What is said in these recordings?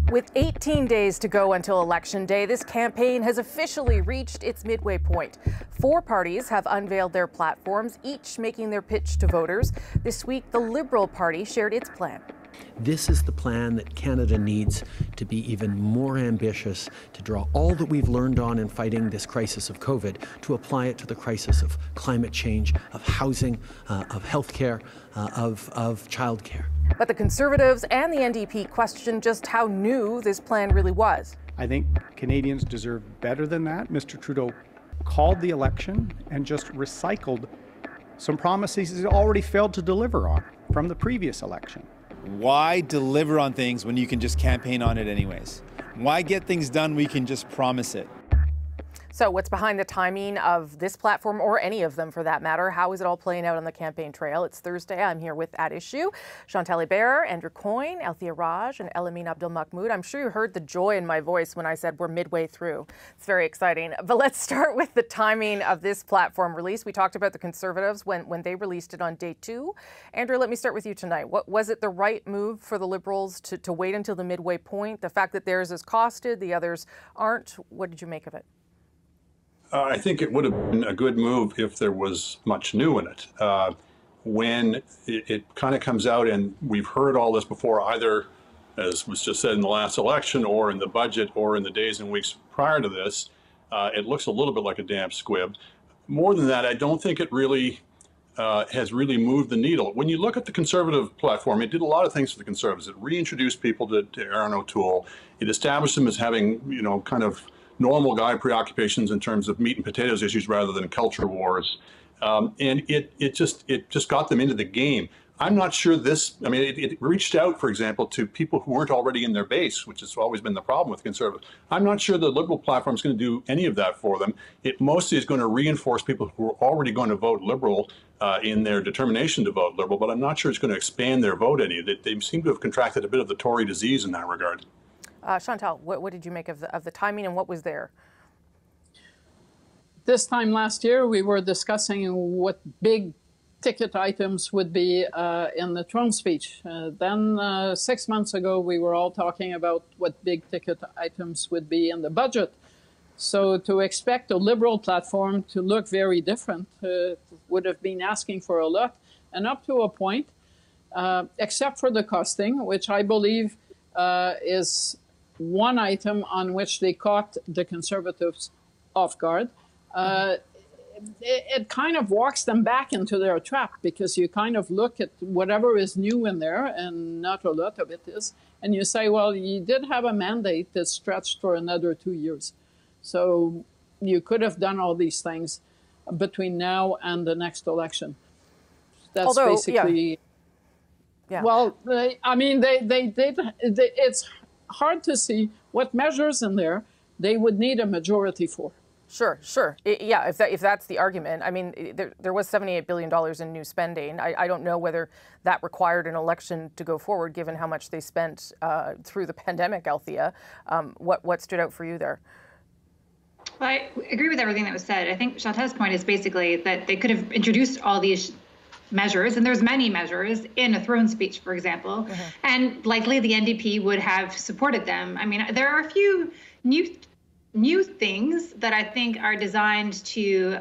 With 18 days to go until Election Day, this campaign has officially reached its midway point. 4 parties have unveiled their platforms, each making their pitch to voters. This week, the Liberal Party shared its plan. This is the plan that Canada needs to be even more ambitious, to draw all that we've learned on in fighting this crisis of COVID, to apply it to the crisis of climate change, of housing, of healthcare, of childcare. But the Conservatives and the NDP question just how new this plan really was. I think Canadians deserve better than that. Mr. Trudeau called the election and just recycled some promises he's already failed to deliver on from the previous election. Why deliver on things when you can just campaign on it anyways? Why get things done when you can just promise it? So what's behind the timing of this platform, or any of them for that matter? How is it all playing out on the campaign trail? It's Thursday. I'm here with At Issue, Chantal Hébert, Andrew Coyne, Althea Raj, and Elamine Abdelmahmoud. I'm sure you heard the joy in my voice when I said we're midway through. It's very exciting. But let's start with the timing of this platform release. We talked about the Conservatives when they released it on day 2. Andrew, let me start with you tonight. Was it the right move for the Liberals to wait until the midway point? The fact that theirs is costed, the others aren't. What did you make of it? I think it would have been a good move if there was much new in it. When it kind of comes out, and we've heard all this before, either, as was just said in the last election, or in the budget, or in the days and weeks prior to this, it looks a little bit like a damp squib. More than that, I don't think it really has really moved the needle. When you look at the Conservative platform, it did a lot of things for the Conservatives. It reintroduced people to Erin O'Toole. It established them as having, kind of normal guy preoccupations in terms of meat and potatoes issues rather than culture wars. And it just got them into the game. I'm not sure it reached out, for example, to people who weren't already in their base, which has always been the problem with Conservatives. I'm not sure the Liberal platform is going to do any of that for them. It mostly is going to reinforce people who are already going to vote Liberal in their determination to vote Liberal, but I'm not sure it's going to expand their vote any. They seem to have contracted a bit of the Tory disease in that regard. Chantal, what did you make of the timing, and what was there? This time last year, we were discussing what big ticket items would be in the throne speech. Then 6 months ago, we were all talking about what big ticket items would be in the budget. So to expect a Liberal platform to look very different would have been asking for a lot, and up to a point, except for the costing, which I believe is one item on which they caught the Conservatives off guard. It kind of walks them back into their trap, because you kind of look at whatever is new in there, and not a lot of it is, and you say, well, you did have a mandate that stretched for another 2 years. So you could have done all these things between now and the next election. That's basically... Yeah. Well, I mean, they did. It's hard to see what measures in there they would need a majority for. Sure. Yeah, if that's the argument. I mean, there was $78 billion in new spending. I don't know whether that required an election to go forward, given how much they spent through the pandemic, Althea. What stood out for you there? Well, I agree with everything that was said. I think Chantal's point is basically that they could have introduced all these measures, and there's many measures in a throne speech, for example, and likely the NDP would have supported them. I mean, there are a few new things that I think are designed to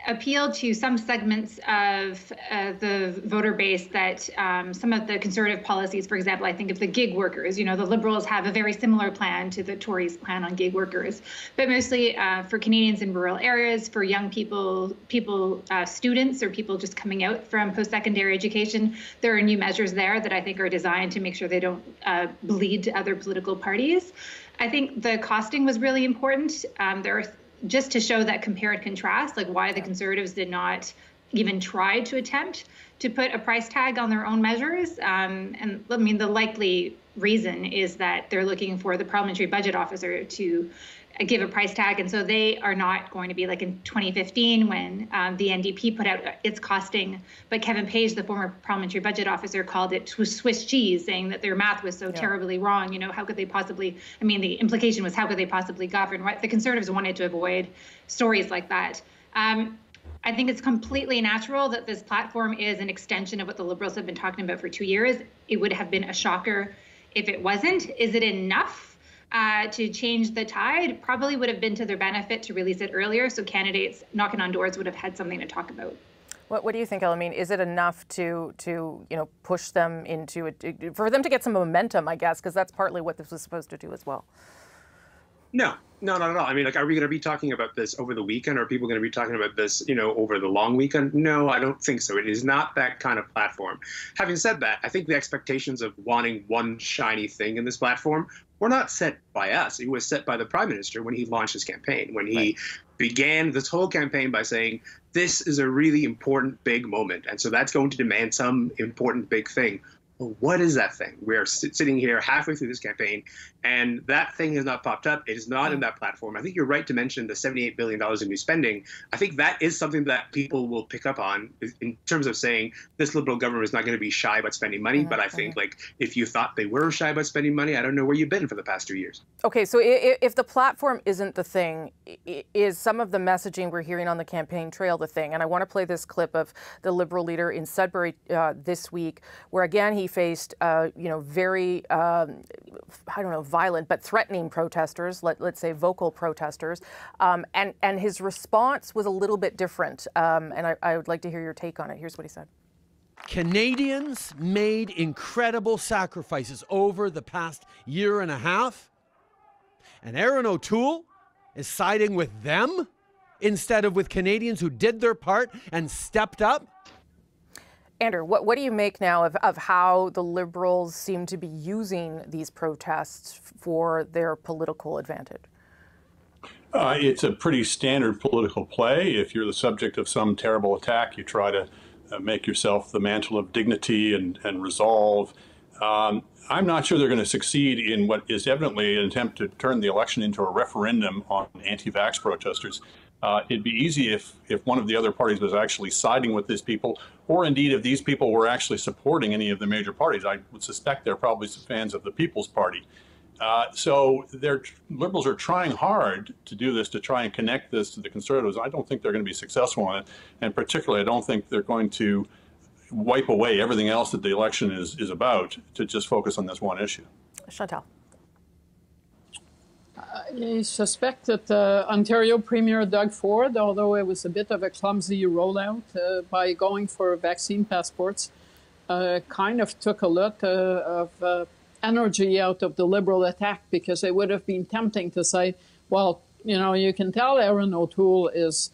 appeal to some segments of the voter base that some of the Conservative policies, for example, I think of the gig workers. The Liberals have a very similar plan to the Tories' plan on gig workers, but mostly for Canadians in rural areas, for young people, students, or people just coming out from post-secondary education. There are new measures there that I think are designed to make sure they don't bleed to other political parties. I think the costing was really important. Just to show that compare and contrast, like why the Conservatives did not even try to attempt to put a price tag on their own measures. And I mean, the likely reason is that they're looking for the parliamentary budget officer to give a price tag. And so they are not going to be like in 2015 when the NDP put out its costing. But Kevin Page, the former parliamentary budget officer, called it Swiss cheese, saying that their math was so terribly wrong. How could they possibly, I mean, the implication was how could they possibly govern? Right? The Conservatives wanted to avoid stories like that. I think it's completely natural that this platform is an extension of what the Liberals have been talking about for 2 years. It would have been a shocker if it wasn't, is it enough to change the tide? Probably would have been to their benefit to release it earlier, so candidates knocking on doors would have had something to talk about. What do you think, Elamine? Is it enough to push them into it, for them to get some momentum, I guess, because that's partly what this was supposed to do as well? No, not at all. I mean, like, are we going to be talking about this over the weekend? Or are people going to be talking about this, over the long weekend? No, I don't think so. It is not that kind of platform. Having said that, I think the expectations of wanting one shiny thing in this platform were not set by us. It was set by the Prime Minister when he launched his campaign, when he began this whole campaign by saying, this is a really important big moment. And so that's going to demand some important big thing. Well, what is that thing? We're sitting here halfway through this campaign, and that thing has not popped up. It is not in that platform. I think you're right to mention the $78 billion in new spending. I think that is something that people will pick up on in terms of saying this Liberal government is not going to be shy about spending money. But I think, like, if you thought they were shy about spending money, I don't know where you've been for the past 2 years. Okay, so if the platform isn't the thing, is some of the messaging we're hearing on the campaign trail the thing? And I want to play this clip of the Liberal leader in Sudbury this week, where again he faced, very, violent but threatening protesters, let's say vocal protesters, and his response was a little bit different. And I would like to hear your take on it. Here's what he said. Canadians made incredible sacrifices over the past year and a half, and Erin O'Toole is siding with them instead of with Canadians who did their part and stepped up. Andrew, what do you make now of how the Liberals seem to be using these protests for their political advantage? It's a pretty standard political play. If you're the subject of some terrible attack, you try to make yourself the mantle of dignity and resolve. I'm not sure they're going to succeed in what is evidently an attempt to turn the election into a referendum on anti-vax protesters. It'd be easy if one of the other parties was actually siding with these people, or indeed if these people were actually supporting any of the major parties. I would suspect they're probably fans of the People's Party. So Liberals are trying hard to do this, to try and connect this to the Conservatives. I don't think they're going to be successful in it, and particularly I don't think they're going to wipe away everything else that the election is about to just focus on this one issue. Chantal. I suspect that Ontario Premier Doug Ford, although it was a bit of a clumsy rollout by going for vaccine passports, kind of took a lot of energy out of the Liberal attack, because it would have been tempting to say, well, you can tell Erin O'Toole is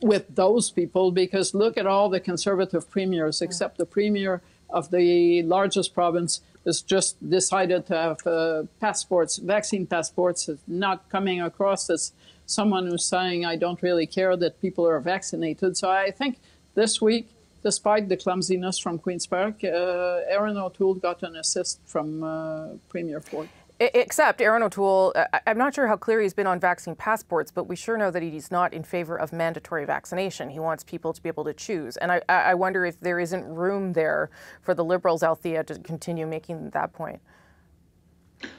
with those people because look at all the Conservative premiers, except the premier of the largest province has just decided to have passports, vaccine passports, not coming across as someone who's saying, I don't really care that people are vaccinated. So I think this week, despite the clumsiness from Queen's Park, Erin O'Toole got an assist from Premier Ford. Except Erin O'Toole, I'm not sure how clear he's been on vaccine passports, but we sure know that he's not in favor of mandatory vaccination. He wants people to be able to choose. And I wonder if there isn't room there for the Liberals, Althea, to continue making that point.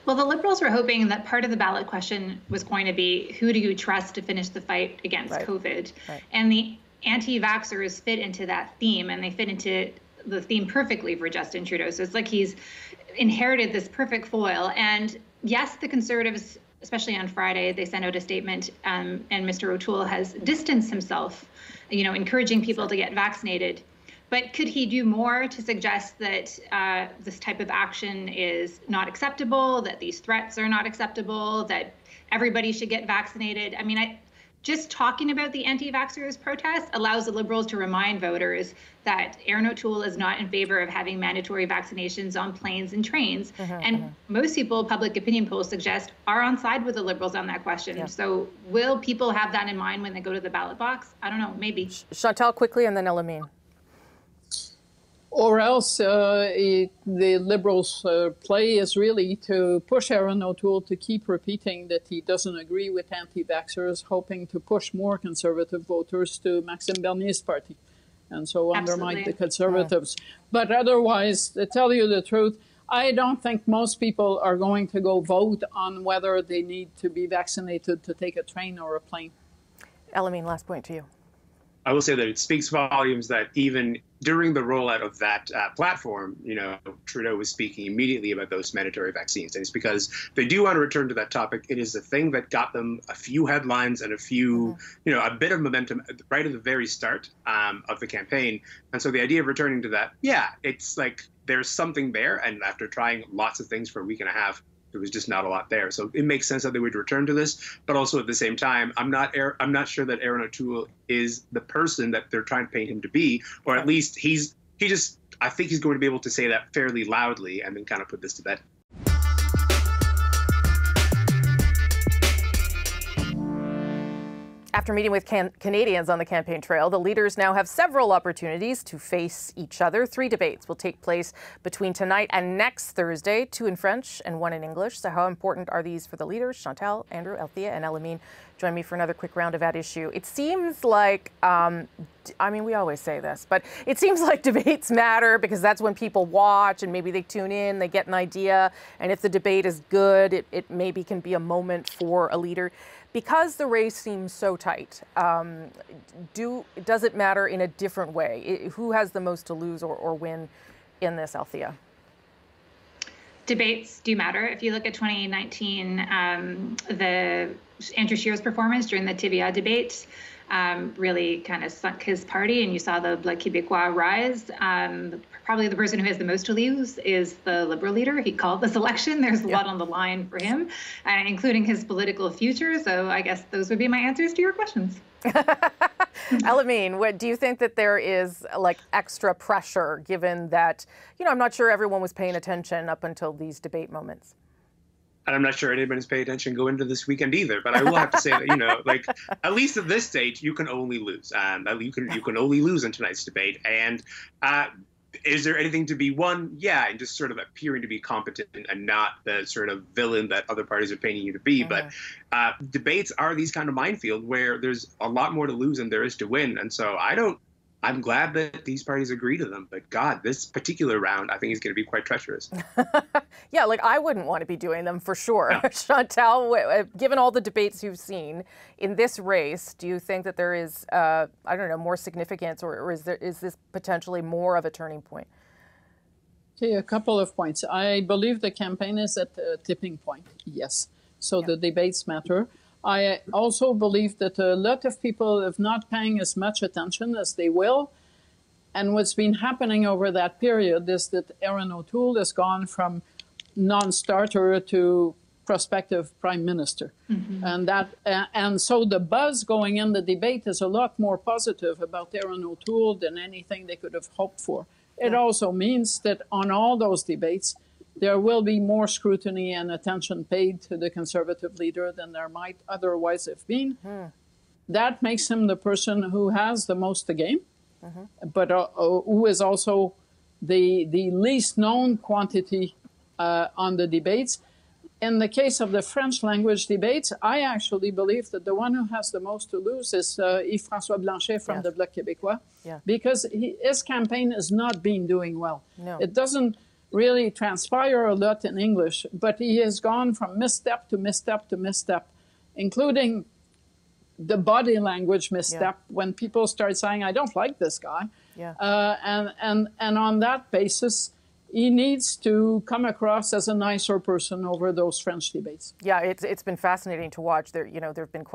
Well, the Liberals were hoping that part of the ballot question was going to be, who do you trust to finish the fight against COVID? Right. And the anti-vaxxers fit into that theme, and they fit into the theme perfectly for Justin Trudeau. So it's like he's inherited this perfect foil. And yes, the Conservatives, especially on Friday, they sent out a statement, and Mr. O'Toole has distanced himself, encouraging people to get vaccinated. But could he do more to suggest that this type of action is not acceptable, that these threats are not acceptable, that everybody should get vaccinated? I mean, just talking about the anti-vaxxers protest allows the Liberals to remind voters that Erin O'Toole is not in favor of having mandatory vaccinations on planes and trains. Most people, public opinion polls suggest, are on side with the Liberals on that question. Yeah. So will people have that in mind when they go to the ballot box? I don't know, maybe. Chantal, quickly, and then Elamine. Or else the Liberals' play is really to push Erin O'Toole to keep repeating that he doesn't agree with anti-vaxxers, hoping to push more Conservative voters to Maxime Bernier's party, and so undermine the Conservatives. But otherwise, to tell you the truth, I don't think most people are going to go vote on whether they need to be vaccinated to take a train or a plane. Elamine, last point to you. I will say that it speaks volumes that even during the rollout of that platform, Trudeau was speaking immediately about those mandatory vaccines. And it's because they do want to return to that topic. It is the thing that got them a few headlines and a few, a bit of momentum right at the very start of the campaign. And so the idea of returning to that, it's like there's something there. And after trying lots of things for a week and a half, there was just not a lot there. So it makes sense that they would return to this. But also at the same time, I'm not sure that Erin O'Toole is the person that they're trying to paint him to be, or at least I think he's going to be able to say that fairly loudly and then kind of put this to bed. After meeting with Canadians on the campaign trail, the leaders now have several opportunities to face each other. 3 debates will take place between tonight and next Thursday, 2 in French and 1 in English. So how important are these for the leaders? Chantal, Andrew, Althea, and Elamine join me for another quick round of At Issue. It seems like, we always say this, but it seems like debates matter because that's when people watch and maybe they tune in, they get an idea. And if the debate is good, it maybe can be a moment for a leader. Because the race seems so tight, does it matter in a different way? Who has the most to lose or win in this, Althea? Debates do matter. If you look at 2019, the Andrew Scheer's performance during the TVA debate really kind of sunk his party, and you saw the Bloc Québécois rise. Probably the person who has the most to lose is the Liberal leader. He called this election. There's a lot on the line for him, including his political future. So I guess those would be my answers to your questions. Elamine, what do you think that there is like extra pressure given that, I'm not sure everyone was paying attention up until these debate moments? And I'm not sure anybody's paying attention going into this weekend either. But I will have to say that, at least at this stage, you can only lose. You can only lose in tonight's debate. And is there anything to be won? Yeah, and just sort of appearing to be competent and not the sort of villain that other parties are painting you to be. But debates are these kind of minefield where there's a lot more to lose than there is to win. And so I'm glad that these parties agree to them. But God, this particular round, I think is going to be quite treacherous. Yeah, I wouldn't want to be doing them for sure. No. Chantal, given all the debates you've seen in this race, do you think that there is, more significance or is this potentially more of a turning point? Okay, a couple of points. I believe the campaign is at a tipping point, yes. So the debates matter. I also believe that a lot of people are not paying as much attention as they will. And what's been happening over that period is that Erin O'Toole has gone from non-starter to prospective prime minister. And so the buzz going in the debate is a lot more positive about Erin O'Toole than anything they could have hoped for. It also means that on all those debates, there will be more scrutiny and attention paid to the Conservative leader than there might otherwise have been. That makes him the person who has the most to gain, but who is also the least known quantity on the debates. In the case of the French language debates, I actually believe that the one who has the most to lose is Yves-François Blanchet from the Bloc Québécois, because his campaign has not been doing well. No. It doesn't really transpire a lot in English, but he has gone from misstep to misstep to misstep, including the body language misstep when people start saying, I don't like this guy. And on that basis, he needs to come across as a nicer person over those French debates. Yeah, it's been fascinating to watch. There have been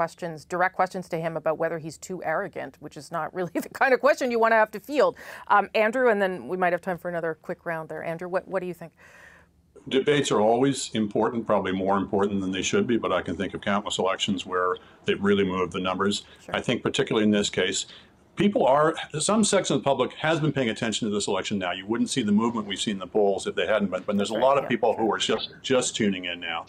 direct questions to him about whether he's too arrogant, which is not really the kind of question you want to have to field. Andrew, and then we might have time for another quick round there. Andrew, what do you think? Debates are always important, probably more important than they should be, but I can think of countless elections where they've really moved the numbers. Sure. I think particularly in this case, some section of the public has been paying attention to this election now. You wouldn't see the movement we've seen in the polls if they hadn't been, but there's a lot of people who are just tuning in now.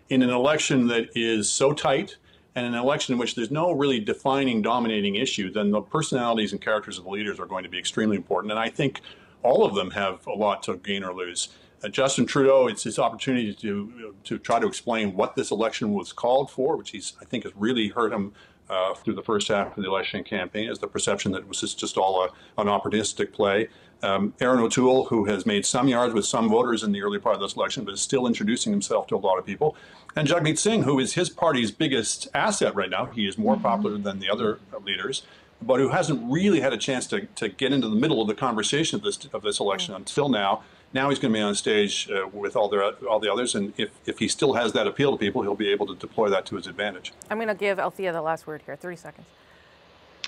In an election that is so tight, and an election in which there's no really defining, dominating issue, then the personalities and characters of the leaders are going to be extremely important. And I think all of them have a lot to gain or lose. Justin Trudeau, it's his opportunity to try to explain what this election was called for, which I think has really hurt him through the first half of the election campaign, is the perception that it was just all an opportunistic play. Erin O'Toole, who has made some yards with some voters in the early part of this election, but is still introducing himself to a lot of people. And Jagmeet Singh, who is his party's biggest asset right now. He is more popular than the other leaders. but who hasn't really had a chance to get into the middle of the conversation of this election until now. Now he's going to be on stage with all the others, and if he still has that appeal to people, he'll be able to deploy that to his advantage. I'm going to give Althea the last word here. 30 seconds.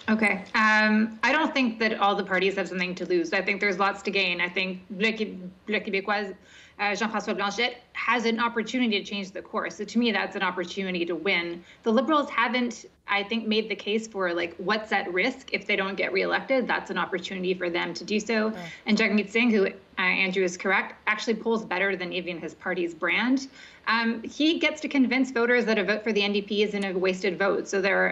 Okay. I don't think that all the parties have something to lose. I think there's lots to gain. I think Bloc Québécois, Jean-François Blanchet, has an opportunity to change the course. So to me, that's an opportunity to win. The Liberals haven't, I think, made the case for like what's at risk if they don't get reelected. That's an opportunity for them to do so. Yeah. And Jagmeet Singh, who Andrew is correct, actually polls better than even his party's brand. He gets to convince voters that a vote for the NDP isn't a wasted vote. So there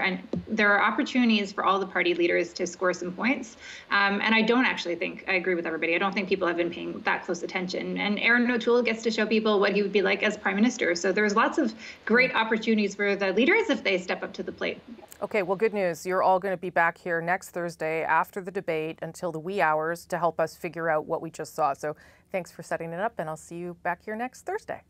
are opportunities for all the party leaders to score some points. And I don't actually think, I agree with everybody, I don't think people have been paying that close attention. And Aaron O'Toole gets to show people what he would be like as prime minister. So there's lots of great opportunities for the leaders if they step up to the plate. Okay, well, good news. You're all going to be back here next Thursday after the debate until the wee hours to help us figure out what we just saw. So thanks for setting it up, and I'll see you back here next Thursday.